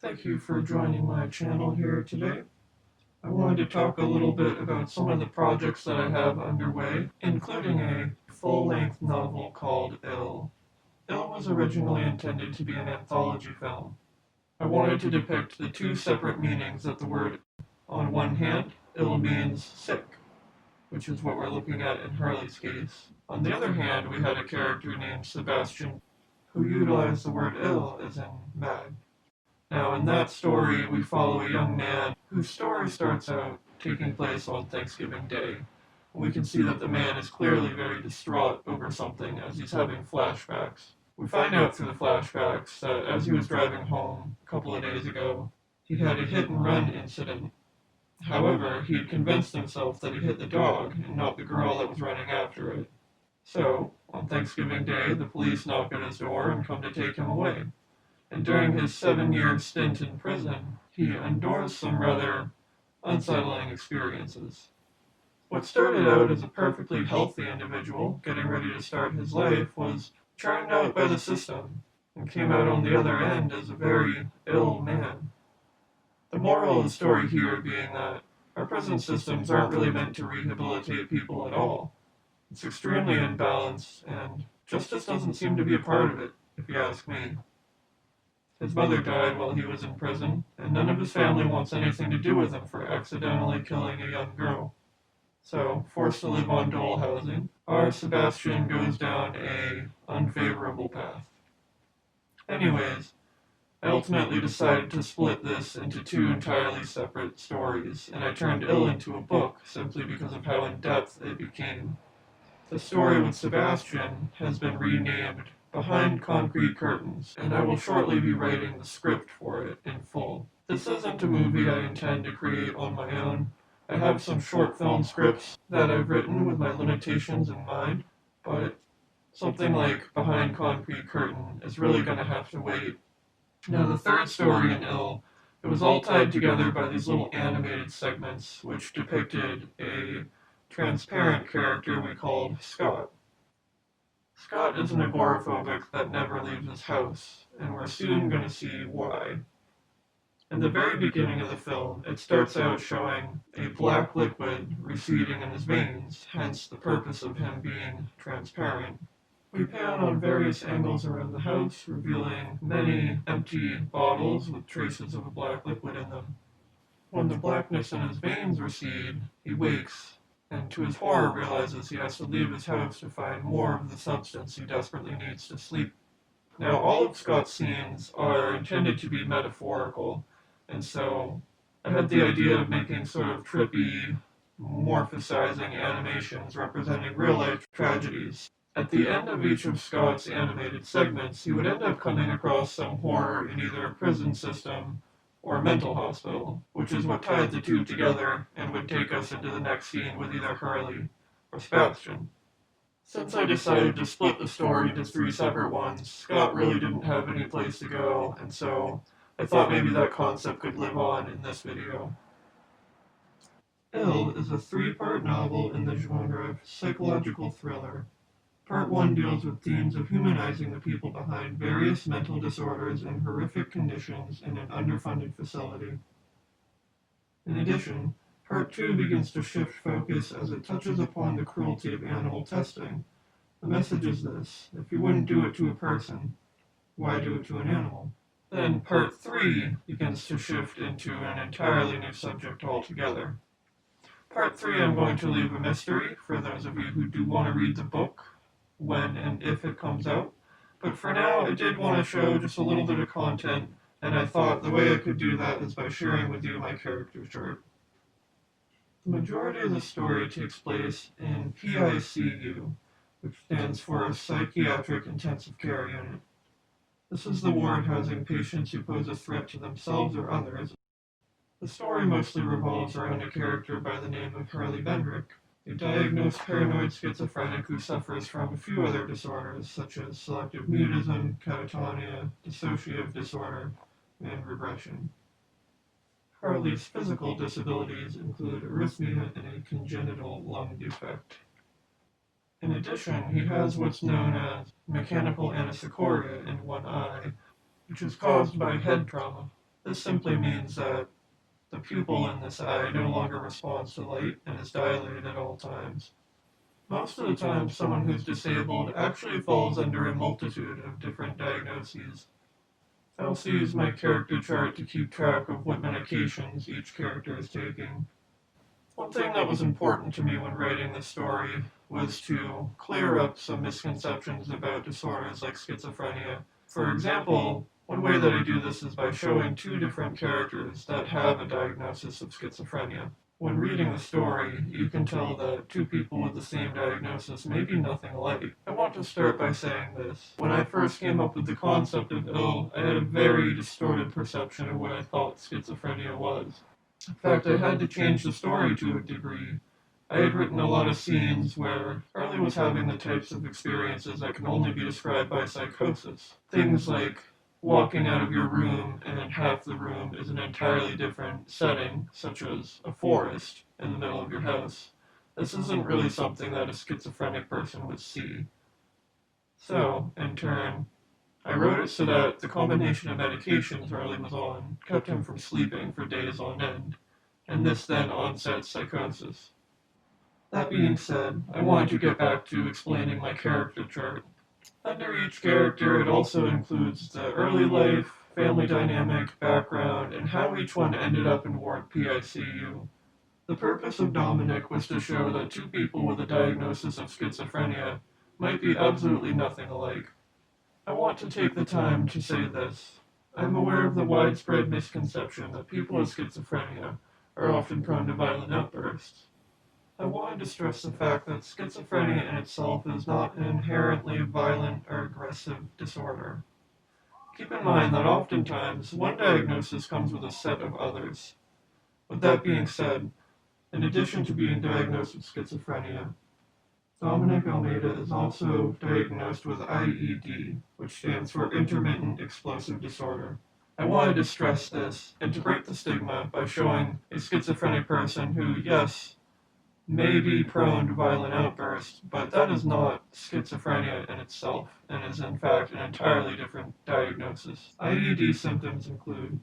Thank you for joining my channel here today. I wanted to talk a little bit about some of the projects that I have underway, including a full-length novel called iLL. iLL was originally intended to be an anthology film. I wanted to depict the two separate meanings of the word. On one hand, ill means sick, which is what we're looking at in Harley's case. On the other hand, we had a character named Sebastian who utilized the word ill as in bad. Now, in that story, we follow a young man whose story starts out taking place on Thanksgiving Day. We can see that the man is clearly very distraught over something as he's having flashbacks. We find out through the flashbacks that as he was driving home a couple of days ago, he had a hit and run incident. However, he had convinced himself that he hit the dog and not the girl that was running after it. So, on Thanksgiving Day, the police knock at his door and come to take him away. And during his 7-year stint in prison, he endures some rather unsettling experiences. What started out as a perfectly healthy individual getting ready to start his life was churned out by the system and came out on the other end as a very ill man. The moral of the story here being that our prison systems aren't really meant to rehabilitate people at all. It's extremely imbalanced, and justice doesn't seem to be a part of it, if you ask me. His mother died while he was in prison, and none of his family wants anything to do with him for accidentally killing a young girl. So, forced to live on dole housing, our Sebastian goes down a unfavorable path. Anyways, I ultimately decided to split this into two entirely separate stories, and I turned iLL into a book simply because of how in-depth it became. The story with Sebastian has been renamed Behind Concrete Curtains, and I will shortly be writing the script for it in full. This isn't a movie I intend to create on my own. I have some short film scripts that I've written with my limitations in mind, but something like Behind Concrete Curtain is really going to have to wait. Now, the third story in iLL, it was all tied together by these little animated segments which depicted a transparent character we called Scott. Scott is an agoraphobic that never leaves his house, and we're soon going to see why. In the very beginning of the film, it starts out showing a black liquid receding in his veins, hence the purpose of him being transparent. We pan on various angles around the house, revealing many empty bottles with traces of a black liquid in them. When the blackness in his veins recede, he wakes, and to his horror realizes he has to leave his house to find more of the substance he desperately needs to sleep. Now, all of Scott's scenes are intended to be metaphorical, and so I had the idea of making sort of trippy, morphosizing animations representing real-life tragedies. At the end of each of Scott's animated segments, he would end up coming across some horror in either a prison system or a mental hospital, which is what tied the two together and would take us into the next scene with either Harley or Sebastian. Since I decided to split the story into 3 separate ones, Scott really didn't have any place to go, and so I thought maybe that concept could live on in this video. iLL is a 3-part novel in the genre of psychological thriller. Part 1 deals with themes of humanizing the people behind various mental disorders and horrific conditions in an underfunded facility. In addition, Part 2 begins to shift focus as it touches upon the cruelty of animal testing. The message is this: if you wouldn't do it to a person, why do it to an animal? Then Part 3 begins to shift into an entirely new subject altogether. Part 3 I'm going to leave a mystery for those of you who do want to read the book, when and if it comes out. But for now, I did want to show just a little bit of content, and I thought the way I could do that is by sharing with you my character chart. The majority of the story takes place in PICU, which stands for Psychiatric Intensive Care Unit. This is the ward housing patients who pose a threat to themselves or others. The story mostly revolves around a character by the name of Harley Bendrick, a diagnosed paranoid schizophrenic who suffers from a few other disorders such as selective mutism, catatonia, dissociative disorder, and regression. Harley's physical disabilities include arrhythmia and a congenital lung defect. In addition, he has what's known as mechanical anisocoria in one eye, which is caused by head trauma. This simply means that the pupil in this eye no longer responds to light and is dilated at all times. Most of the time, someone who's disabled actually falls under a multitude of different diagnoses. I also use my character chart to keep track of what medications each character is taking. One thing that was important to me when writing this story was to clear up some misconceptions about disorders like schizophrenia. For example, one way that I do this is by showing two different characters that have a diagnosis of schizophrenia. When reading the story, you can tell that two people with the same diagnosis may be nothing alike. I want to start by saying this. When I first came up with the concept of ill, I had a very distorted perception of what I thought schizophrenia was. In fact, I had to change the story to a degree. I had written a lot of scenes where Charlie was having the types of experiences that can only be described by psychosis. Things like walking out of your room and then half the room is an entirely different setting, such as a forest in the middle of your house. This isn't really something that a schizophrenic person would see. So, in turn, I wrote it so that the combination of medications Riley was on kept him from sleeping for days on end, and this then onsets psychosis. That being said, I wanted to get back to explaining my character chart. Under each character, it also includes the early life, family dynamic, background, and how each one ended up in Ward PICU. The purpose of Dominic was to show that two people with a diagnosis of schizophrenia might be absolutely nothing alike. I want to take the time to say this. I'm aware of the widespread misconception that people with schizophrenia are often prone to violent outbursts. I wanted to stress the fact that schizophrenia in itself is not an inherently violent or aggressive disorder. Keep in mind that oftentimes one diagnosis comes with a set of others. With that being said, in addition to being diagnosed with schizophrenia, Dominic Almeida is also diagnosed with IED, which stands for Intermittent Explosive Disorder. I wanted to stress this and to break the stigma by showing a schizophrenic person who, yes, may be prone to violent outbursts, but that is not schizophrenia in itself and is in fact an entirely different diagnosis. IED symptoms include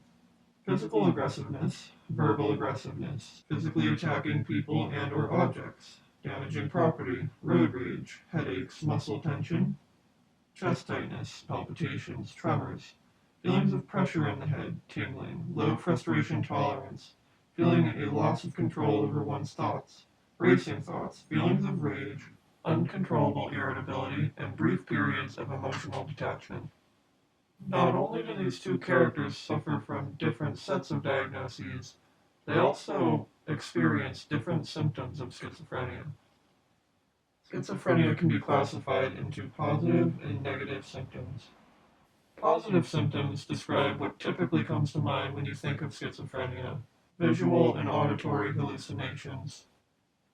physical aggressiveness, verbal aggressiveness, physically attacking people and or objects, damaging property, road rage, headaches, muscle tension, chest tightness, palpitations, tremors, feelings of pressure in the head, tingling, low frustration tolerance, feeling a loss of control over one's thoughts, racing thoughts, feelings of rage, uncontrollable irritability, and brief periods of emotional detachment. Not only do these two characters suffer from different sets of diagnoses, they also experience different symptoms of schizophrenia. Schizophrenia can be classified into positive and negative symptoms. Positive symptoms describe what typically comes to mind when you think of schizophrenia: visual and auditory hallucinations.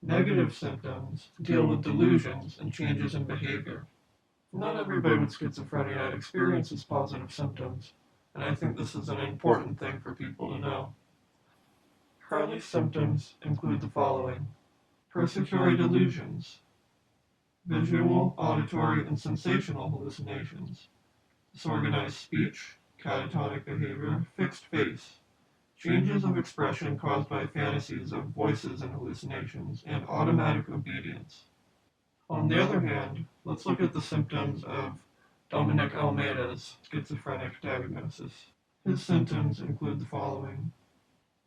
Negative symptoms deal with delusions and changes in behavior. Not everybody with schizophrenia experiences positive symptoms, and I think this is an important thing for people to know. Harley's symptoms include the following: persecutory delusions, visual, auditory, and sensational hallucinations, disorganized speech, catatonic behavior, fixed face, changes of expression caused by fantasies of voices and hallucinations, and automatic obedience. On the other hand, let's look at the symptoms of Dominic Almeida's schizophrenic diagnosis. His symptoms include the following: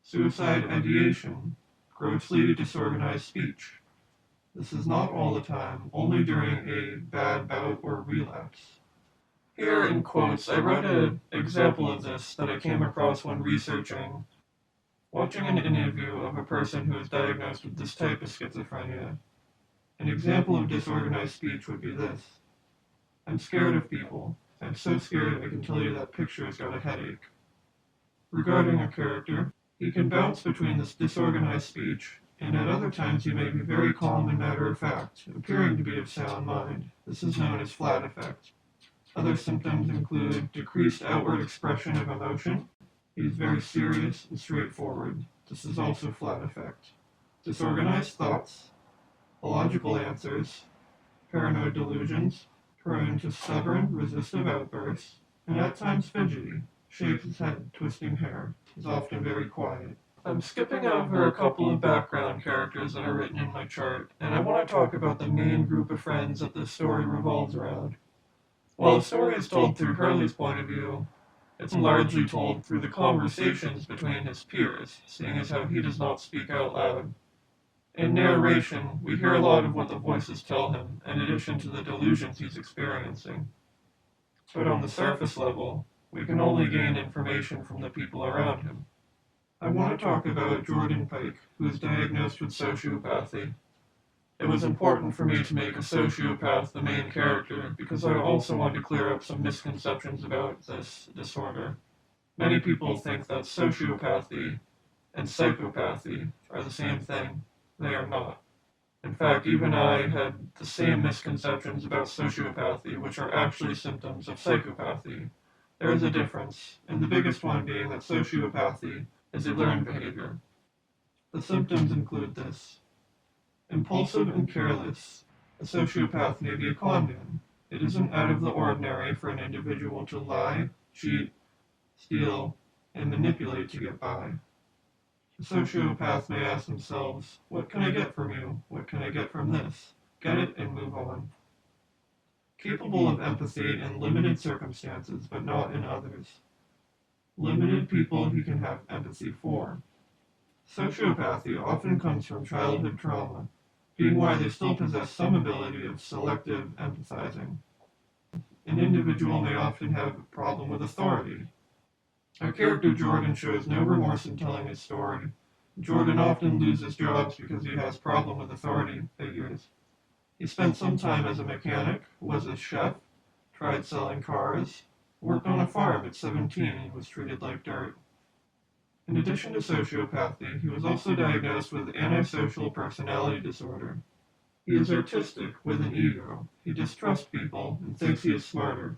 suicide ideation, grossly disorganized speech. This is not all the time, only during a bad bout or relapse. Here in quotes, I wrote an example of this that I came across when researching. Watching an interview of a person who is diagnosed with this type of schizophrenia, an example of disorganized speech would be this: I'm scared of people. I'm so scared I can tell you that picture's got a headache. Regarding a character, he can bounce between this disorganized speech, and at other times he may be very calm and matter of fact, appearing to be of sound mind. This is known as flat affect. Other symptoms include decreased outward expression of emotion. He's very serious and straightforward. This is also flat affect. Disorganized thoughts, illogical answers, paranoid delusions, prone to stubborn, resistive outbursts, and at times fidgety. shakes his head, twisting hair. He's often very quiet. I'm skipping over a couple of background characters that are written in my chart, and I want to talk about the main group of friends that this story revolves around. While the story is told through Hurley's point of view, it's largely told through the conversations between his peers, seeing as how he does not speak out loud. In narration, we hear a lot of what the voices tell him, in addition to the delusions he's experiencing. But on the surface level, we can only gain information from the people around him. I want to talk about Jordan Pike, who is diagnosed with sociopathy. It was important for me to make a sociopath the main character because I also want to clear up some misconceptions about this disorder. Many people think that sociopathy and psychopathy are the same thing. They are not. In fact, even I had the same misconceptions about sociopathy, which are actually symptoms of psychopathy. There is a difference, and the biggest one being that sociopathy is a learned behavior. The symptoms include this: impulsive and careless. A sociopath may be a con man. It isn't out of the ordinary for an individual to lie, cheat, steal, and manipulate to get by. A sociopath may ask themselves, what can I get from you? What can I get from this? Get it and move on. Capable of empathy in limited circumstances, but not in others. Limited people he can have empathy for. Sociopathy often comes from childhood trauma, being why they still possess some ability of selective empathizing. An individual may often have a problem with authority. Our character Jordan shows no remorse in telling his story. Jordan often loses jobs because he has problem with authority figures. He spent some time as a mechanic, was a chef, tried selling cars, worked on a farm at 17 and was treated like dirt. In addition to sociopathy, he was also diagnosed with antisocial personality disorder. He is artistic with an ego. He distrusts people and thinks he is smarter.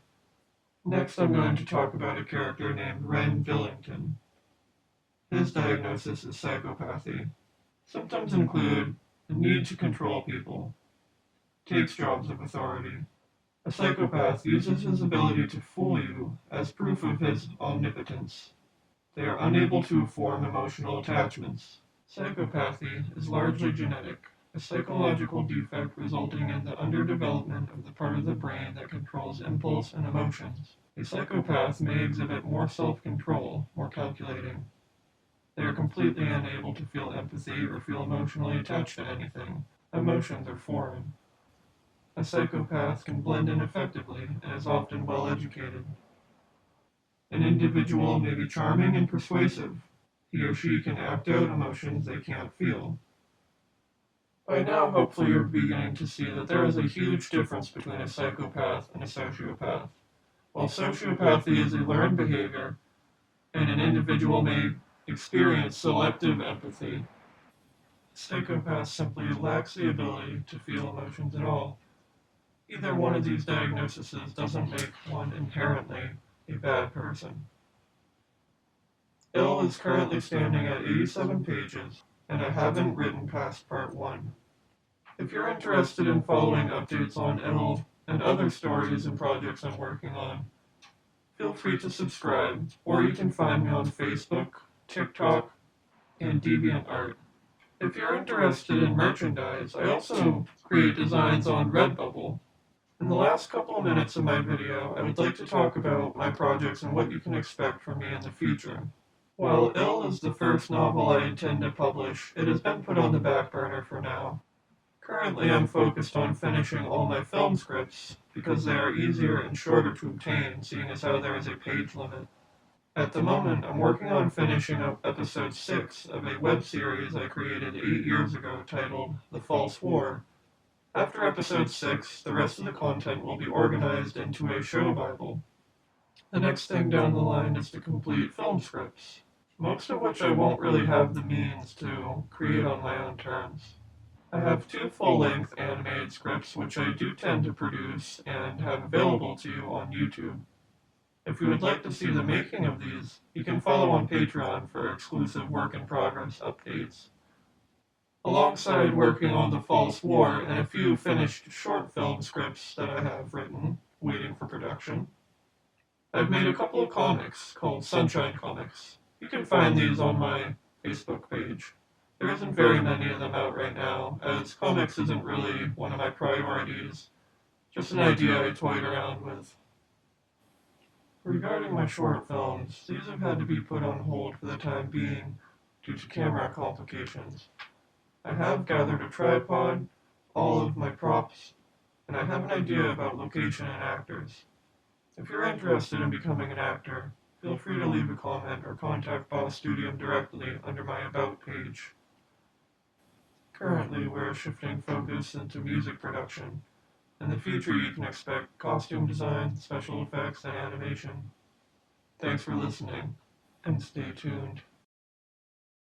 Next, I'm going to talk about a character named Ren Billington. His diagnosis is psychopathy. Symptoms include the need to control people, takes jobs of authority. A psychopath uses his ability to fool you as proof of his omnipotence. They are unable to form emotional attachments. Psychopathy is largely genetic, a psychological defect resulting in the underdevelopment of the part of the brain that controls impulse and emotions. A psychopath may exhibit more self-control, more calculating. They are completely unable to feel empathy or feel emotionally attached to anything. Emotions are foreign. A psychopath can blend in effectively and is often well educated. An individual may be charming and persuasive. He or she can act out emotions they can't feel. By now, hopefully, you're beginning to see that there is a huge difference between a psychopath and a sociopath. While sociopathy is a learned behavior, and an individual may experience selective empathy, a psychopath simply lacks the ability to feel emotions at all. Either one of these diagnoses doesn't make one inherently a bad person. iLL is currently standing at 87 pages, and I haven't written past part 1. If you're interested in following updates on iLL and other stories and projects I'm working on, feel free to subscribe, or you can find me on Facebook, TikTok, and DeviantArt. If you're interested in merchandise, I also create designs on Redbubble. In the last couple of minutes of my video, I would like to talk about my projects and what you can expect from me in the future. While iLL is the first novel I intend to publish, it has been put on the back burner for now. Currently, I'm focused on finishing all my film scripts because they are easier and shorter to obtain, seeing as how there is a page limit. At the moment, I'm working on finishing up episode 6 of a web series I created 8 years ago titled The False War. After episode 6, the rest of the content will be organized into a show bible. The next thing down the line is to complete film scripts, most of which I won't really have the means to create on my own terms. I have 2 full-length animated scripts which I do tend to produce and have available to you on YouTube. If you would like to see the making of these, you can follow on Patreon for exclusive work-in-progress updates. Alongside working on The False War and a few finished short film scripts that I have written, waiting for production, I've made a couple of comics called Sunshine Comics. You can find these on my Facebook page. There isn't very many of them out right now, as comics isn't really one of my priorities, just an idea I toyed around with. Regarding my short films, these have had to be put on hold for the time being due to camera complications. I have gathered a tripod, all of my props, and I have an idea about location and actors. If you're interested in becoming an actor, feel free to leave a comment or contact BOZstudium directly under my About page. Currently, we're shifting focus into music production. In the future, you can expect costume design, special effects, and animation. Thanks for listening, and stay tuned.